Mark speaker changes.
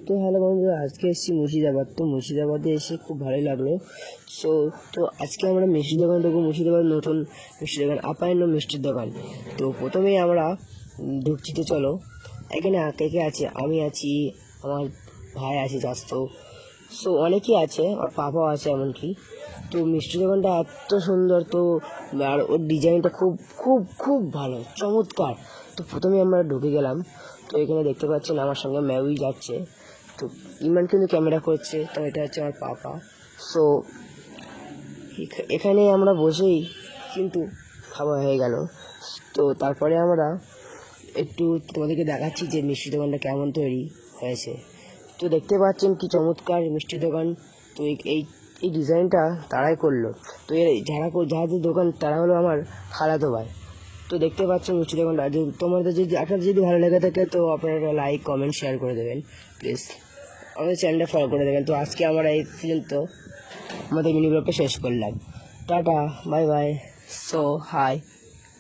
Speaker 1: তো হ্যালো বন্ধুরা, আজকে এসেছি মুর্শিদাবাদ। তো মুর্শিদাবাদে এসে খুব ভালোই লাগলো। তো আজকে আমরা মিষ্টির দোকান ঢুকবো। মুর্শিদাবাদ নতুন মিষ্টির দোকান, আপায়ন মিষ্টির দোকান। তো প্রথমেই আমরা ঢুকছি। তো চলো, এখানে কে কে আছে? আমি আছি, আমার ভাই আছে চাস্তো, অনেকেই আছে, আর পাপাও আছে এমনকি। তো মিষ্টির দোকানটা এত সুন্দর, তো আর ওর ডিজাইনটা খুব খুব খুব ভালো, চমৎকার। তো প্রথমে আমরা ঢুকে গেলাম। তো এখানে দেখতে পাচ্ছেন আমার সঙ্গে ম্যাউই যাচ্ছে। তো ইমান কিন্তু ক্যামেরা করছে। তো এটা হচ্ছে আমার পাপা। সো এখানে আমরা বসেই কিন্তু খাওয়া হয়ে গেল। তো তারপরে আমরা একটু তোমাদেরকে দেখাচ্ছি যে মিষ্টির দোকানটা কেমন তৈরি হয়েছে। তো দেখতে পাচ্ছেন কি চমৎকার মিষ্টির দোকান। তো এই এই ডিজাইনটা তারাই করলো। তো যাদের দোকান তারা হলো আমার খালাতো ভাই। তো দেখতে পাচ্ছেন মিষ্টির দোকানটা। তোমাদের যদি আপনাদের যদি ভালো লেগে থাকে তো আপনারা লাইক কমেন্ট শেয়ার করে দেবেন প্লিজ। আমাদের চ্যানেলটা ফলো করে দেবেন। তো আজকে আমরা এই পর্যন্ত আমাদের মিনি ব্লগটা শেষ করলাম। Tata, bye bye, so high.